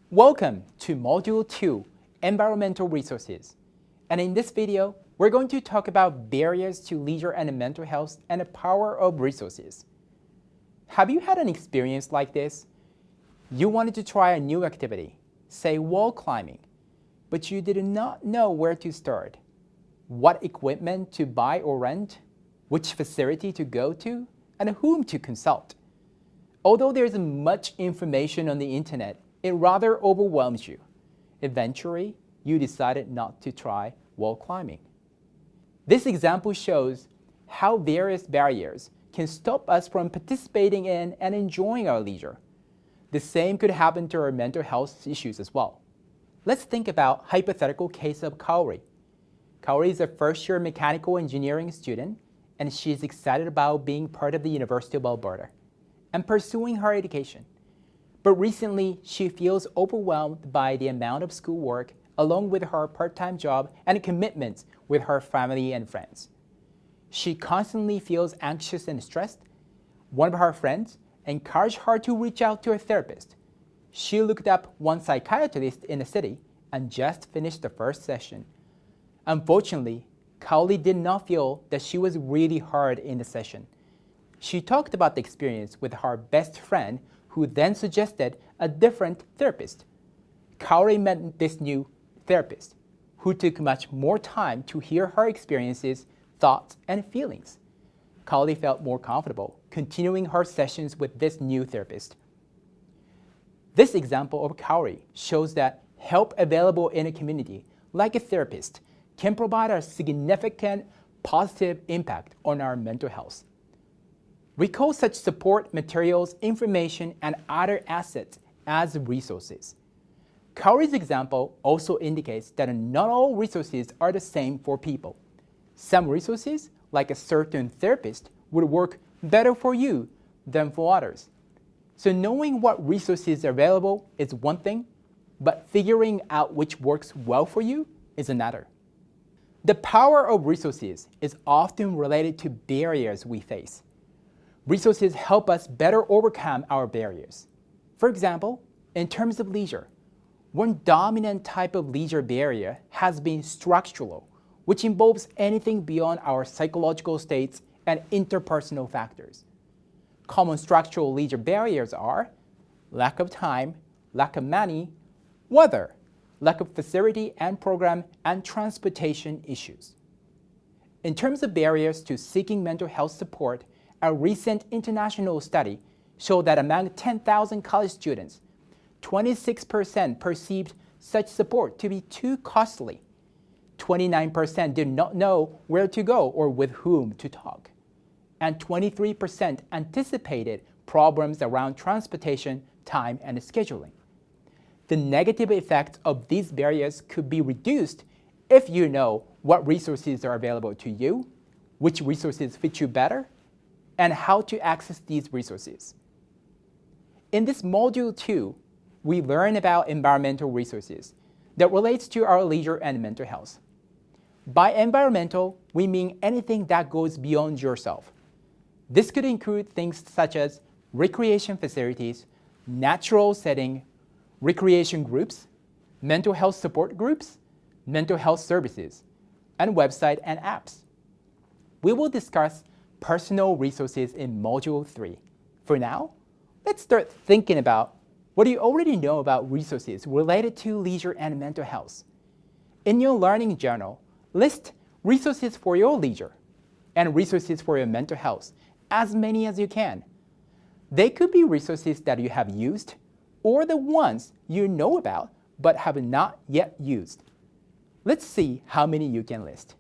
Welcome to Module 2, Environmental Resources. And in this video, we're going to talk about barriers to leisure and mental health and the power of resources. Have you had an experience like this? You wanted to try a new activity, say wall climbing, but you did not know where to start, what equipment to buy or rent, which facility to go to, and whom to consult. Although there's much information on the internet, it rather overwhelms you. Eventually, you decided not to try wall climbing. This example shows how various barriers can stop us from participating in and enjoying our leisure. The same could happen to our mental health issues as well. Let's think about hypothetical case of Kaori. Kaori is a first-year mechanical engineering student, and she is excited about being part of the University of Alberta and pursuing her education. But recently, she feels overwhelmed by the amount of schoolwork along with her part-time job and commitments with her family and friends. She constantly feels anxious and stressed. One of her friends encouraged her to reach out to a therapist. She looked up one psychiatrist in the city and just finished the first session. Unfortunately, Kaori did not feel that she was really heard in the session. She talked about the experience with her best friend, who then suggested a different therapist. Kaori met this new therapist, who took much more time to hear her experiences, thoughts, and feelings. Kaori felt more comfortable continuing her sessions with this new therapist. This example of Kaori shows that help available in a community, like a therapist, can provide a significant positive impact on our mental health. We call such support materials, information, and other assets as resources. Kaori's example also indicates that not all resources are the same for people. Some resources, like a certain therapist, would work better for you than for others. So knowing what resources are available is one thing, but figuring out which works well for you is another. The power of resources is often related to barriers we face. Resources help us better overcome our barriers. For example, in terms of leisure, one dominant type of leisure barrier has been structural, which involves anything beyond our psychological states and interpersonal factors. Common structural leisure barriers are lack of time, lack of money, weather, lack of facility and program, and transportation issues. In terms of barriers to seeking mental health support, a recent international study showed that among 10,000 college students, 26% perceived such support to be too costly. 29% did not know where to go or with whom to talk. And 23% anticipated problems around transportation, time, and scheduling. The negative effects of these barriers could be reduced if you know what resources are available to you, which resources fit you better, and how to access these resources. In this Module 2, we learn about environmental resources that relates to our leisure and mental health. By environmental, we mean anything that goes beyond yourself. This could include things such as recreation facilities, natural setting, recreation groups, mental health support groups, mental health services, and website and apps. We will discuss personal resources in Module 3. For now, let's start thinking about what you already know about resources related to leisure and mental health. In your learning journal, list resources for your leisure and resources for your mental health, as many as you can. They could be resources that you have used or the ones you know about but have not yet used. Let's see how many you can list.